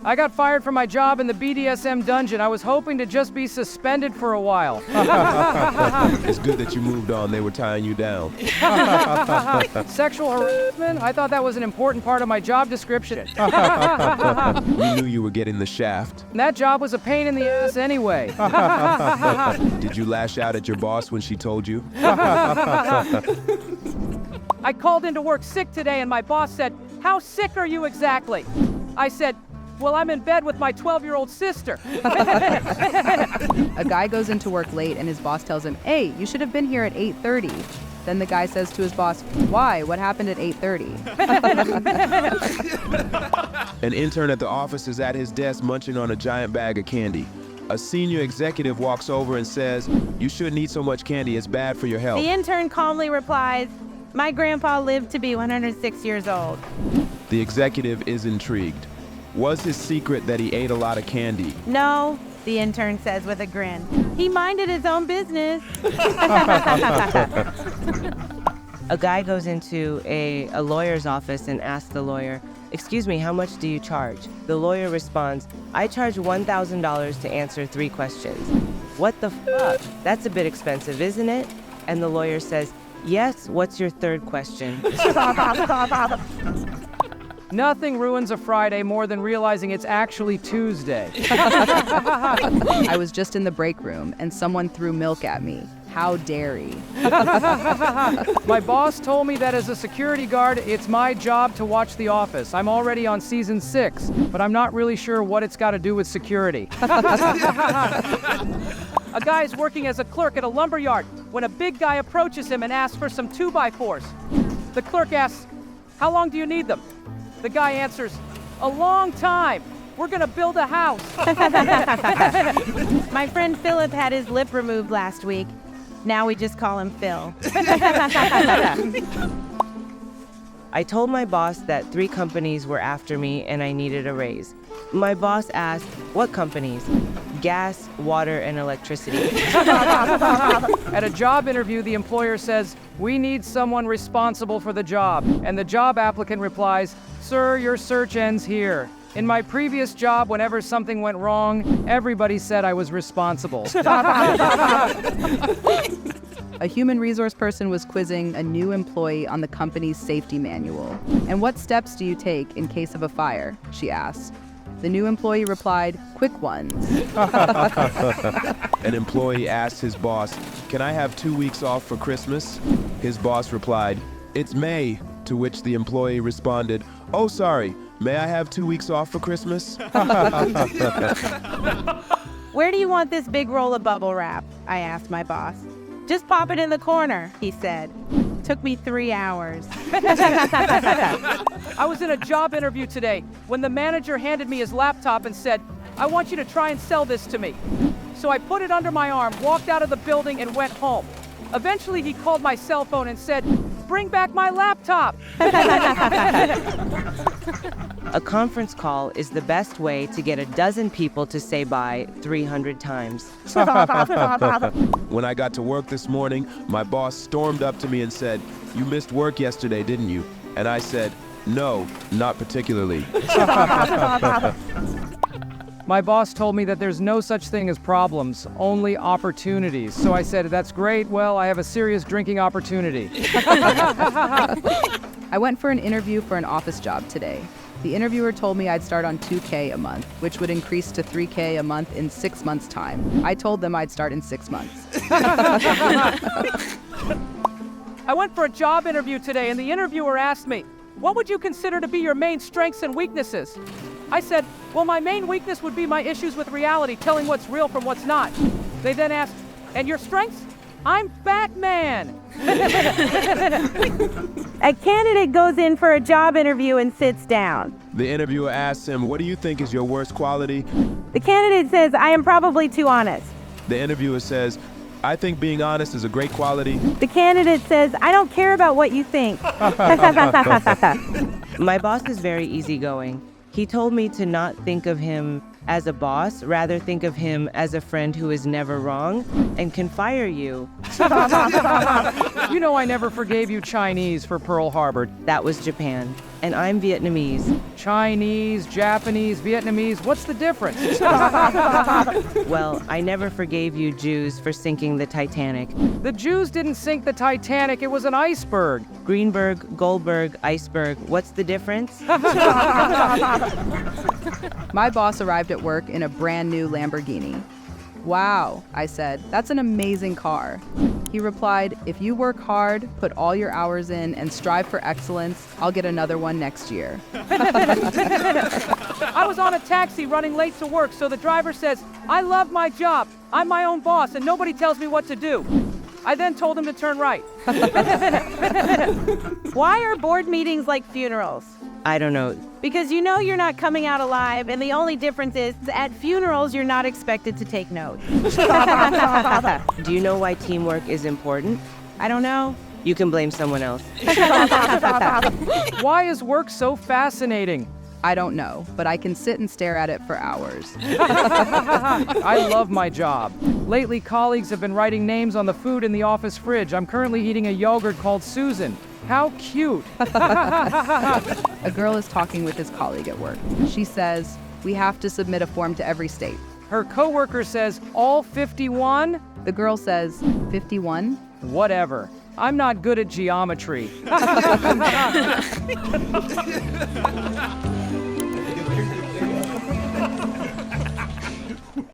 I got fired from my job in the BDSM Dungeon. I was hoping to just be suspended for a while. It's good that you moved on. They were tying you down. Sexual harassment? I thought that was an important part of my job description. We knew you were getting the shaft. That job was a pain in the ass anyway. Did you lash out at your boss when she told you? I called into work sick today and my boss said, "How sick are you exactly?" I said, "Well, I'm in bed with my 12-year-old sister." A guy goes into work late and his boss tells him, "Hey, you should have been here at 8:30. Then the guy says to his boss, "Why? What happened at 8:30? An intern at the office is at his desk munching on a giant bag of candy. A senior executive walks over and says, "You shouldn't eat so much candy, it's bad for your health." The intern calmly replies, "My grandpa lived to be 106 years old." The executive is intrigued. Was his secret that he ate a lot of candy? No, the intern says with a grin. He minded his own business. A guy goes into a lawyer's office and asks the lawyer, "Excuse me, how much do you charge?" The lawyer responds, "I charge $1,000 to answer 3 questions." "What the fuck? That's a bit expensive, isn't it?" And the lawyer says, "Yes, what's your 3rd question?" Nothing ruins a Friday more than realizing it's actually Tuesday. I was just in the break room and someone threw milk at me. How dare he? My boss told me that as a security guard, it's my job to watch the office. I'm already on season 6, but I'm not really sure what it's got to do with security. A guy is working as a clerk at a lumber yard when a big guy approaches him and asks for some 2x4s. The clerk asks, "How long do you need them?" The guy answers, "A long time. We're gonna build a house." My friend Philip had his lip removed last week. Now we just call him Phil. I told my boss that 3 companies were after me and I needed a raise. My boss asked, "What companies?" "Gas, water, and electricity." At a job interview, the employer says, "We need someone responsible for the job." And the job applicant replies, "Sir, your search ends here. In my previous job, whenever something went wrong, everybody said I was responsible." A human resource person was quizzing a new employee on the company's safety manual. "And what steps do you take in case of a fire?" she asked. The new employee replied, "Quick ones." An employee asked his boss, "Can I have 2 weeks off for Christmas?" His boss replied, "It's May," to which the employee responded, "Oh, sorry, may I have 2 weeks off for Christmas?" "Where do you want this big roll of bubble wrap?" I asked my boss. "Just pop it in the corner," he said. Took me 3 hours. I was in a job interview today when the manager handed me his laptop and said, "I want you to try and sell this to me." So I put it under my arm, walked out of the building, and went home. Eventually, he called my cell phone and said, "Bring back my laptop." A conference call is the best way to get a dozen people to say bye 300 times. When I got to work this morning, my boss stormed up to me and said, "You missed work yesterday, didn't you?" And I said, "No, not particularly." My boss told me that there's no such thing as problems, only opportunities. So I said, "That's great. Well, I have a serious drinking opportunity." I went for an interview for an office job today. The interviewer told me I'd start on $2K a month, which would increase to $3K a month in 6 months' time. I told them I'd start in 6 months. I went for a job interview today, and the interviewer asked me, "What would you consider to be your main strengths and weaknesses?" I said, "Well, my main weakness would be my issues with reality, telling what's real from what's not." They then asked, "And your strengths?" "I'm Batman." A candidate goes in for a job interview and sits down. The interviewer asks him, "What do you think is your worst quality?" The candidate says, "I am probably too honest." The interviewer says, "I think being honest is a great quality." The candidate says, "I don't care about what you think." My boss is very easygoing. He told me to not think of him as a boss, rather think of him as a friend who is never wrong and can fire you. You know I never forgave you Chinese for Pearl Harbor. That was Japan. And I'm Vietnamese. Chinese, Japanese, Vietnamese, what's the difference? Well, I never forgave you Jews for sinking the Titanic. The Jews didn't sink the Titanic, it was an iceberg. Greenberg, Goldberg, iceberg, what's the difference? My boss arrived at work in a brand new Lamborghini. Wow, I said, that's an amazing car. He replied, if you work hard, put all your hours in, and strive for excellence, I'll get another one next year. I was on a taxi running late to work, so the driver says, I love my job. I'm my own boss, and nobody tells me what to do. I then told him to turn right. Why are board meetings like funerals? I don't know. Because you know you're not coming out alive, and the only difference is at funerals you're not expected to take notes. Do you know why teamwork is important? I don't know. You can blame someone else. Why is work so fascinating? I don't know, but I can sit and stare at it for hours. I love my job. Lately, colleagues have been writing names on the food in the office fridge. I'm currently eating a yogurt called Susan. How cute. A girl is talking with his colleague at work. She says, we have to submit a form to every state. Her coworker says, all 51? The girl says, 51? Whatever. I'm not good at geometry.